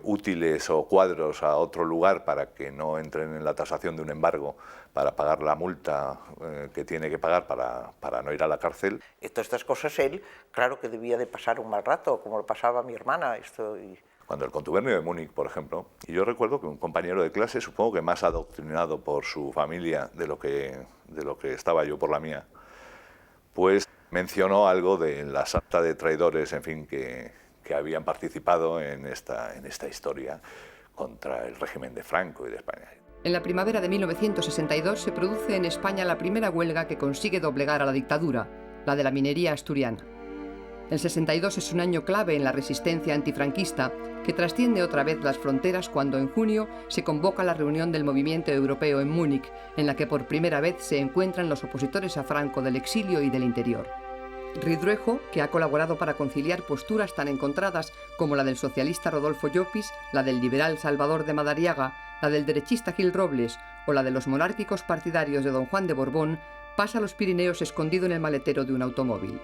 útiles o cuadros a otro lugar para que no entren en la tasación de un embargo, para pagar la multa que tiene que pagar para no ir a la cárcel. Todas estas cosas él, claro que debía de pasar un mal rato, como lo pasaba a mi hermana. Cuando el contubernio de Múnich, por ejemplo, y yo recuerdo que un compañero de clase, supongo que más adoctrinado por su familia de lo que estaba yo por la mía, pues mencionó algo de la sarta de traidores, en fin, que habían participado en esta historia contra el régimen de Franco y de España. En la primavera de 1962 se produce en España la primera huelga que consigue doblegar a la dictadura, la de la minería asturiana. El 62 es un año clave en la resistencia antifranquista, que trasciende otra vez las fronteras cuando en junio se convoca la reunión del movimiento europeo en Múnich, en la que por primera vez se encuentran los opositores a Franco del exilio y del interior. Ridruejo, que ha colaborado para conciliar posturas tan encontradas como la del socialista Rodolfo Llopis, la del liberal Salvador de Madariaga, la del derechista Gil Robles o la de los monárquicos partidarios de don Juan de Borbón, pasa los Pirineos escondido en el maletero de un automóvil.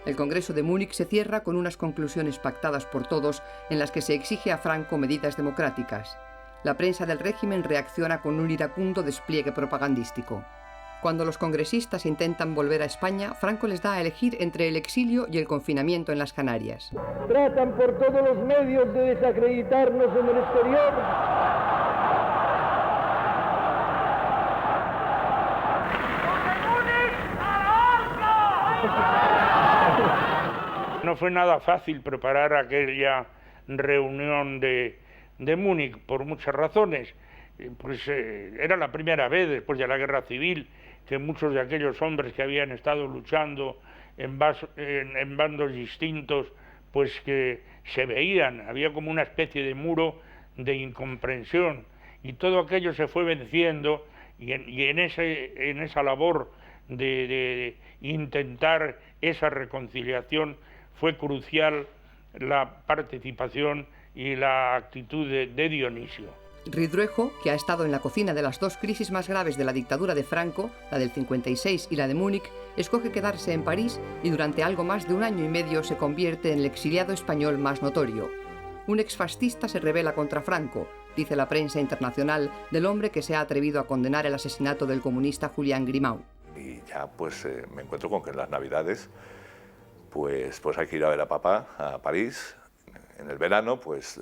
El Congreso de Múnich se cierra con unas conclusiones pactadas por todos en las que se exige a Franco medidas democráticas. La prensa del régimen reacciona con un iracundo despliegue propagandístico. Cuando los congresistas intentan volver a España, Franco les da a elegir entre el exilio y el confinamiento en las Canarias. Tratan por todos los medios de desacreditarnos en el exterior. No fue nada fácil preparar aquella reunión de Múnich por muchas razones. Pues era la primera vez después de la guerra civil que muchos de aquellos hombres que habían estado luchando en bandos distintos, pues que se veían, había como una especie de muro de incomprensión, y todo aquello se fue venciendo, y en esa labor de intentar esa reconciliación fue crucial la participación y la actitud de Dionisio. Ridruejo, que ha estado en la cocina de las dos crisis más graves de la dictadura de Franco, la del 56 y la de Múnich, escoge quedarse en París y durante algo más de un año y medio se convierte en el exiliado español más notorio. Un exfascista se rebela contra Franco, dice la prensa internacional, del hombre que se ha atrevido a condenar el asesinato del comunista Julián Grimau. Y ya pues me encuentro con que en las Navidades pues hay que ir a ver a papá a París. En el verano pues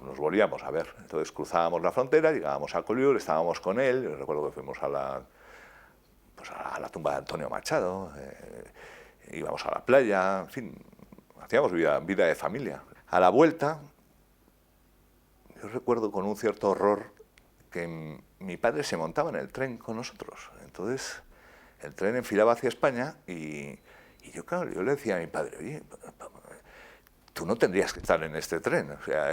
nos volvíamos a ver. Entonces cruzábamos la frontera, llegábamos a Collioure, estábamos con él. Yo recuerdo que fuimos a la tumba de Antonio Machado, íbamos a la playa, en fin, hacíamos vida de familia. A la vuelta, yo recuerdo con un cierto horror que mi padre se montaba en el tren con nosotros. Entonces el tren enfilaba hacia España y yo, claro, yo le decía a mi padre, oye, tú no tendrías que estar en este tren, o sea,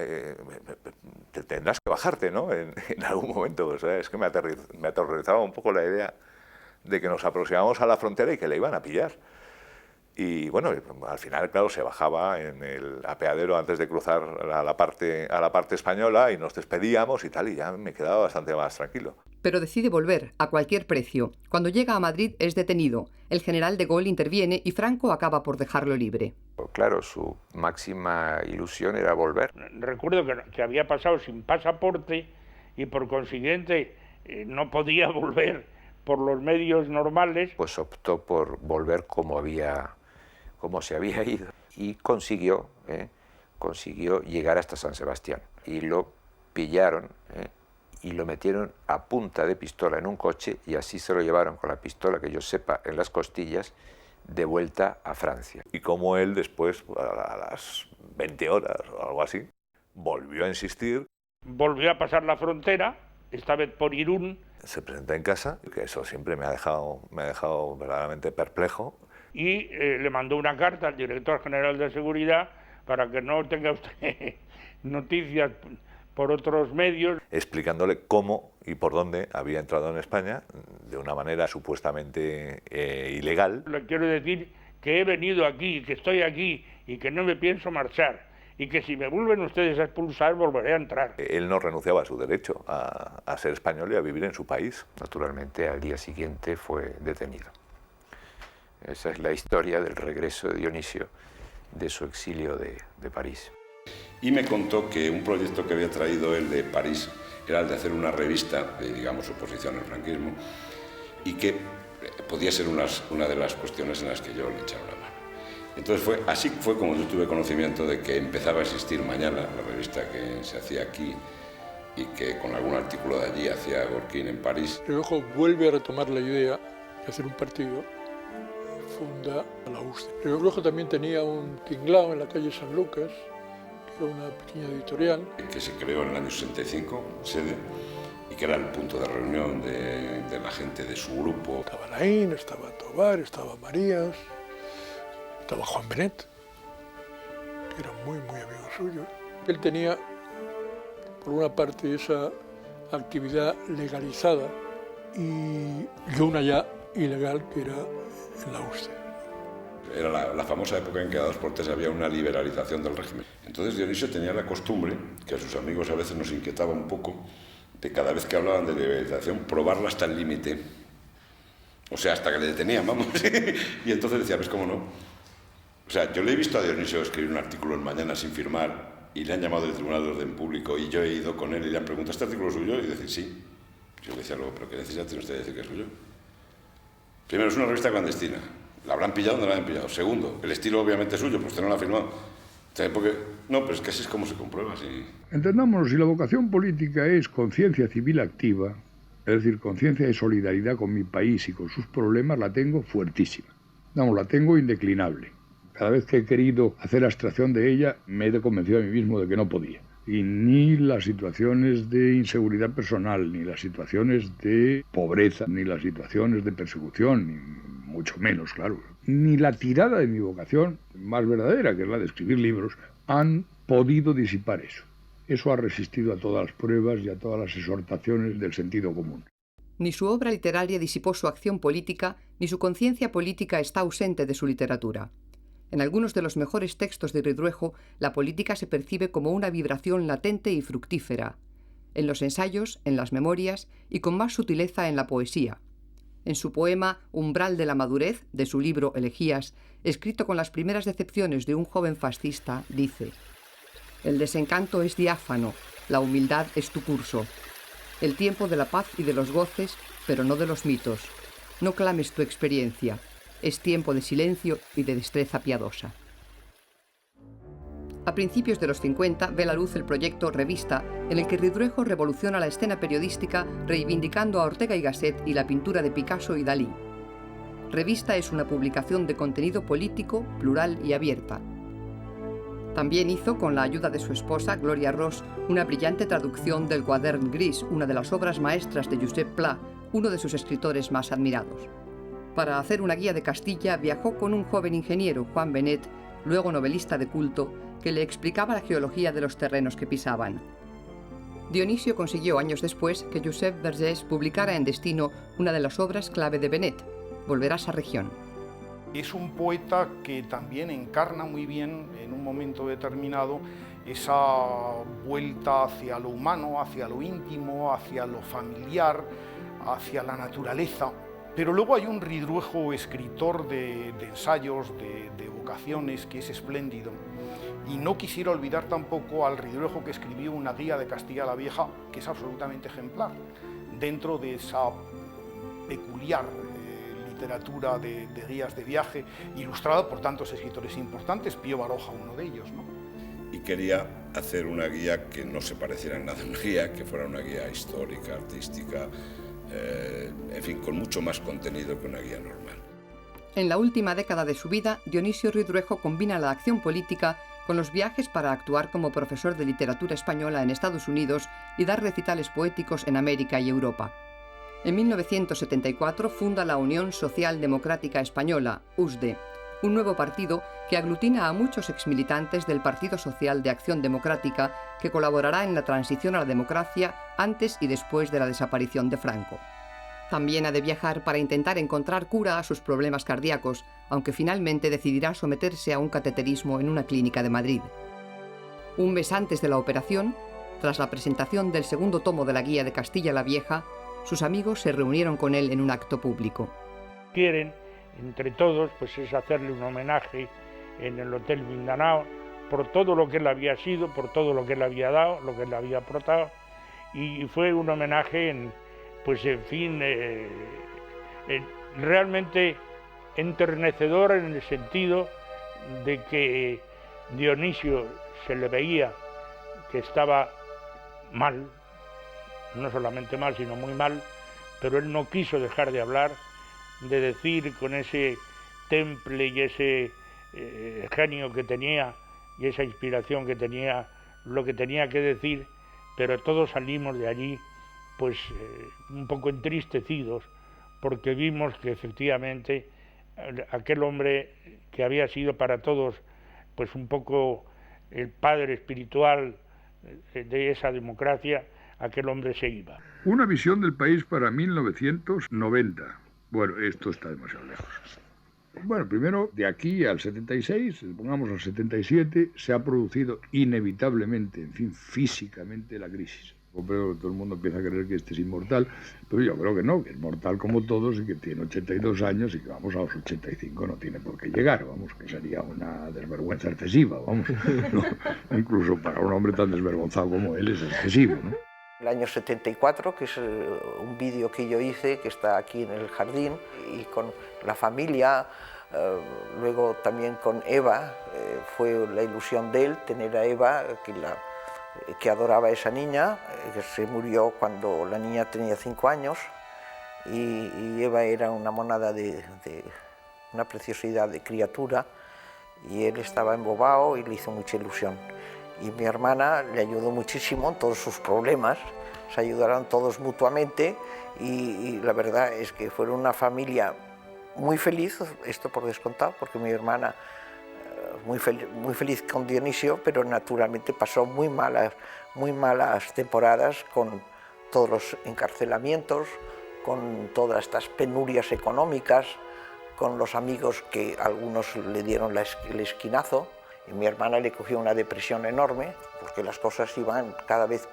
te tendrás que bajarte, ¿no? En algún momento, o sea, es que me aterrorizaba un poco la idea de que nos aproximamos a la frontera y que le iban a pillar. Y bueno, al final, claro, se bajaba en el apeadero antes de cruzar a la parte española y nos despedíamos y tal, y ya me quedaba bastante más tranquilo. Pero decide volver, a cualquier precio. Cuando llega a Madrid es detenido. El general de Gaulle interviene y Franco acaba por dejarlo libre. Claro, su máxima ilusión era volver. Recuerdo que había pasado sin pasaporte y por consiguiente no podía volver por los medios normales. Pues optó por volver como se había ido y consiguió llegar hasta San Sebastián. Y lo pillaron y lo metieron a punta de pistola en un coche y así se lo llevaron con la pistola, que yo sepa, en las costillas, de vuelta a Francia. Y como él después, a las 20 horas o algo así, volvió a insistir. Volvió a pasar la frontera, esta vez por Irún. Se presenta en casa, que eso siempre me ha dejado verdaderamente perplejo. Y le mandó una carta al director general de seguridad para que no tenga usted noticias por otros medios. Explicándole cómo y por dónde había entrado en España de una manera supuestamente ilegal. Le quiero decir que he venido aquí, que estoy aquí y que no me pienso marchar. Y que si me vuelven ustedes a expulsar, volveré a entrar. Él no renunciaba a su derecho a ser español y a vivir en su país. Naturalmente, al día siguiente fue detenido. Esa es la historia del regreso de Dionisio de su exilio de París. Y me contó que un proyecto que había traído él de París era el de hacer una revista de, digamos, oposición al franquismo y que podía ser una de las cuestiones en las que yo le echara una mano. Entonces así fue como yo tuve conocimiento de que empezaba a existir Mañana, la revista que se hacía aquí y que con algún artículo de allí hacía Gorkin en París. Ridruejo vuelve a retomar la idea de hacer un partido, funda la UCD. Ridruejo también tenía un tinglao en la calle San Lucas, que era una pequeña editorial. Que se creó en el año 65, sede, y que era el punto de reunión de la gente de su grupo. Estaba Laín, estaba Tobar, estaba Marías, estaba Juan Benet, que era muy amigo suyo. Él tenía, por una parte, esa actividad legalizada y una ya ilegal, que era en la UCD. Era la famosa época en que a 2x3 había una liberalización del régimen. Entonces Dionisio tenía la costumbre, que a sus amigos a veces nos inquietaba un poco, de cada vez que hablaban de liberalización, probarla hasta el límite. O sea, hasta que le detenían, vamos. Y entonces decía, ¿ves cómo no? O sea, yo le he visto a Dionisio escribir un artículo en Mañana sin firmar y le han llamado del Tribunal de Orden Público y yo he ido con él y le han preguntado, ¿este artículo es suyo? Y decir, sí. Yo le decía luego, ¿pero qué necesidad tiene usted de decir que es suyo? Primero, es una revista clandestina. ¿La habrán pillado o no la habrán pillado? Segundo, el estilo obviamente es suyo, pues usted no lo ha firmado. Porque, no, pero es que así es como se comprueba. Sí. Entendámonos, si la vocación política es conciencia civil activa, es decir, conciencia de solidaridad con mi país y con sus problemas, la tengo fuertísima. Vamos, la tengo indeclinable. Cada vez que he querido hacer abstracción de ella, me he convencido a mí mismo de que no podía. Y ni las situaciones de inseguridad personal, ni las situaciones de pobreza, ni las situaciones de persecución, ni mucho menos, claro, ni la tirada de mi vocación más verdadera, que es la de escribir libros, han podido disipar eso. Eso ha resistido a todas las pruebas y a todas las exhortaciones del sentido común. Ni su obra literaria disipó su acción política, ni su conciencia política está ausente de su literatura. En algunos de los mejores textos de Ridruejo, la política se percibe como una vibración latente y fructífera. En los ensayos, en las memorias y con más sutileza en la poesía. En su poema Umbral de la madurez, de su libro Elegías, escrito con las primeras decepciones de un joven fascista, dice: «El desencanto es diáfano, la humildad es tu curso. El tiempo de la paz y de los goces, pero no de los mitos. No clames tu experiencia. Es tiempo de silencio y de destreza piadosa». A principios de los 50 ve la luz el proyecto Revista, en el que Ridruejo revoluciona la escena periodística reivindicando a Ortega y Gasset y la pintura de Picasso y Dalí. Revista es una publicación de contenido político, plural y abierta. También hizo, con la ayuda de su esposa, Gloria Ros, una brillante traducción del Quadern Gris, una de las obras maestras de Josep Pla, uno de sus escritores más admirados. Para hacer una guía de Castilla viajó con un joven ingeniero, Juan Benet, luego novelista de culto, que le explicaba la geología de los terrenos que pisaban. Dionisio consiguió años después que Josep Vergés publicara en Destino una de las obras clave de Benet, Volverás a región. Es un poeta que también encarna muy bien en un momento determinado esa vuelta hacia lo humano, hacia lo íntimo, hacia lo familiar, hacia la naturaleza. Pero luego hay un Ridruejo escritor de ensayos, de vocaciones, que es espléndido. Y no quisiera olvidar tampoco al Ridruejo que escribió una guía de Castilla la Vieja, que es absolutamente ejemplar, dentro de esa peculiar literatura de guías de viaje, ilustrada por tantos escritores importantes, Pío Baroja uno de ellos, ¿no? Y quería hacer una guía que no se pareciera en nada a una guía, que fuera una guía histórica, artística, en fin, con mucho más contenido que una guía normal. En la última década de su vida, Dionisio Ridruejo combina la acción política con los viajes para actuar como profesor de literatura española en Estados Unidos y dar recitales poéticos en América y Europa. En 1974 funda la Unión Social Democrática Española, USDE, un nuevo partido que aglutina a muchos exmilitantes del Partido Social de Acción Democrática que colaborará en la transición a la democracia antes y después de la desaparición de Franco. También ha de viajar para intentar encontrar cura a sus problemas cardíacos, aunque finalmente decidirá someterse a un cateterismo en una clínica de Madrid. Un mes antes de la operación, tras la presentación del segundo tomo de la Guía de Castilla la Vieja, sus amigos se reunieron con él en un acto público. Quieren, entre todos, pues es hacerle un homenaje en el Hotel Mindanao por todo lo que él había sido, por todo lo que él había dado, lo que él había aportado, y fue un homenaje realmente enternecedor en el sentido de que Dionisio se le veía que estaba mal, no solamente mal, sino muy mal, pero él no quiso dejar de hablar, de decir con ese temple y ese genio que tenía y esa inspiración que tenía, lo que tenía que decir, pero todos salimos de allí pues un poco entristecidos porque vimos que efectivamente aquel hombre que había sido para todos pues un poco el padre espiritual de esa democracia, aquel hombre se iba. Una visión del país para 1990. Bueno, esto está demasiado lejos. Bueno, primero, de aquí al 76, pongamos al 77, se ha producido inevitablemente, en fin, físicamente la crisis. Pero todo el mundo empieza a creer que este es inmortal, pero yo creo que no, que es mortal como todos y que tiene 82 años y que vamos a los 85 no tiene por qué llegar, vamos, que sería una desvergüenza excesiva, vamos. No, incluso para un hombre tan desvergonzado como él es excesivo, ¿no? El año 74, que es un vídeo que yo hice, que está aquí en el jardín, y con la familia, luego también con Eva, fue la ilusión de él tener a Eva, que adoraba a esa niña, que se murió cuando la niña tenía 5 años, y Eva era una monada una preciosidad de criatura, y él estaba embobado y le hizo mucha ilusión. Y mi hermana le ayudó muchísimo en todos sus problemas, se ayudaron todos mutuamente y la verdad es que fueron una familia muy feliz, esto por descontado, porque mi hermana muy feliz con Dionisio, pero naturalmente pasó muy malas temporadas con todos los encarcelamientos, con todas estas penurias económicas, con los amigos que algunos le dieron el esquinazo. Y mi hermana le cogió una depresión enorme, porque las cosas iban cada vez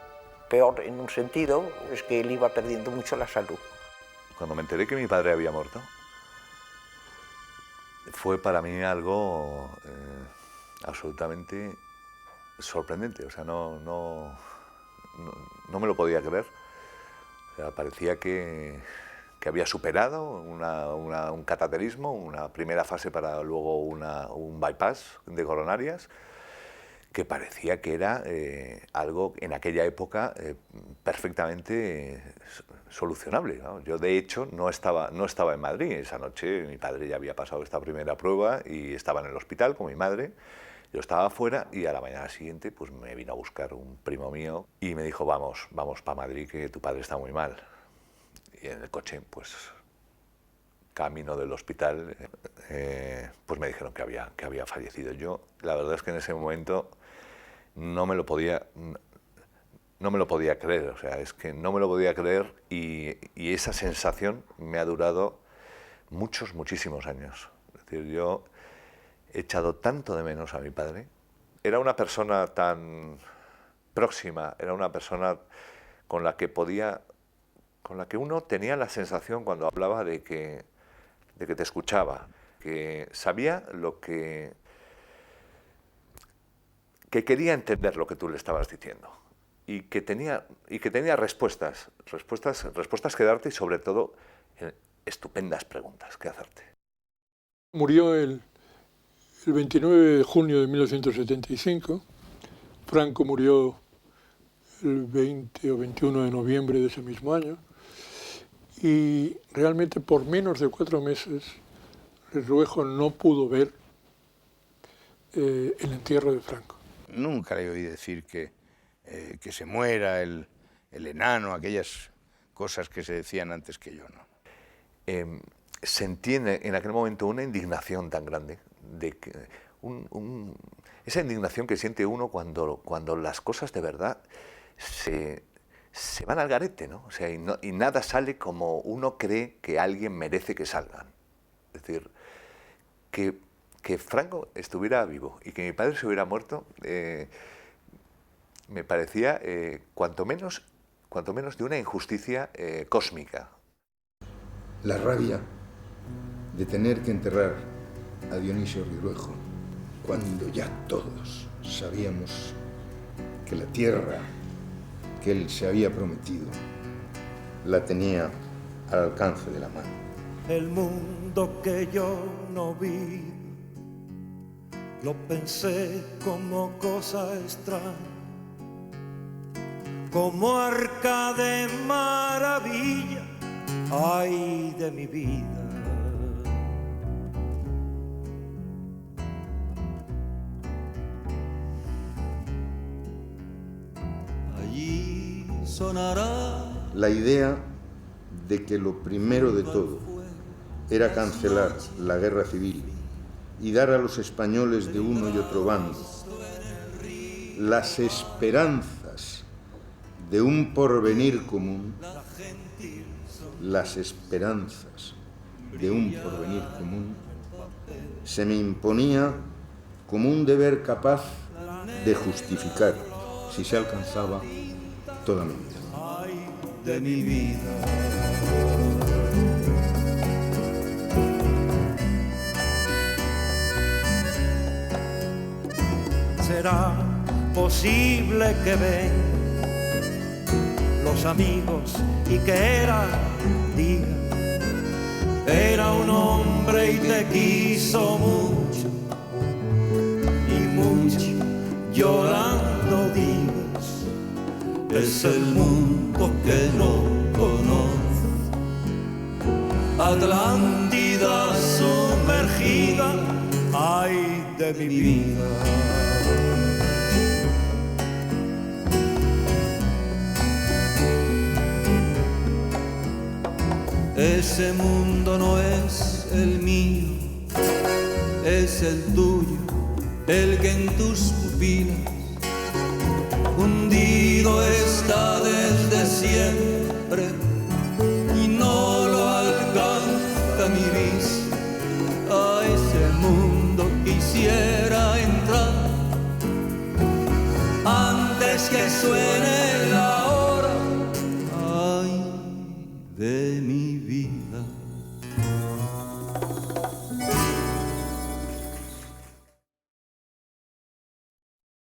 peor en un sentido, es que él iba perdiendo mucho la salud. Cuando me enteré que mi padre había muerto, fue para mí algo absolutamente sorprendente, o sea, no me lo podía creer. O sea, parecía que había superado un cateterismo, una primera fase para luego un bypass de coronarias, que parecía que era algo en aquella época perfectamente solucionable, ¿no? Yo de hecho no estaba en Madrid, esa noche mi padre ya había pasado esta primera prueba y estaba en el hospital con mi madre, yo estaba afuera y a la mañana siguiente pues me vino a buscar un primo mío y me dijo vamos para Madrid que tu padre está muy mal. Y en el coche, pues, camino del hospital, pues me dijeron que había fallecido. Yo, la verdad es que en ese momento no me lo podía no me lo podía creer, o sea, es que no me lo podía creer y esa sensación me ha durado muchísimos años. Es decir, yo he echado tanto de menos a mi padre. Era una persona tan próxima, era una persona con la que uno tenía la sensación cuando hablaba de que te escuchaba, que sabía lo que quería entender lo que tú le estabas diciendo y que tenía respuestas que darte y sobre todo estupendas preguntas que hacerte. Murió el 29 de junio de 1975, Franco murió el 20 o 21 de noviembre de ese mismo año y realmente por menos de 4 meses Ridruejo no pudo ver el entierro de Franco. Nunca le oí decir que se muera el enano, aquellas cosas que se decían antes que yo, ¿no? Sentí en aquel momento una indignación tan grande, esa indignación que siente uno cuando las cosas de verdad se van al garete, ¿no? O sea, y nada sale como uno cree que alguien merece que salgan. Es decir, que Franco estuviera vivo y que mi padre se hubiera muerto, me parecía cuanto menos de una injusticia cósmica. La rabia de tener que enterrar a Dionisio Ridruejo cuando ya todos sabíamos que la tierra que él se había prometido la tenía al alcance de la mano. El mundo que yo no vi, lo pensé como cosa extraña, como arca de maravilla, ay de mi vida. Allí sonará la idea de que lo primero de todo era cancelar la guerra civil y dar a los españoles de uno y otro bando las esperanzas de un porvenir común, se me imponía como un deber capaz de justificar, si se alcanzaba, toda mi vida. Ay de mi vida. Será posible que ven los amigos y que era un hombre y te quiso mucho y mucho, llorando digas, es el mundo que no conoce, Atlántida sumergida, ay de mi vida. Ese mundo no es el mío, es el tuyo, el que en tus pupilas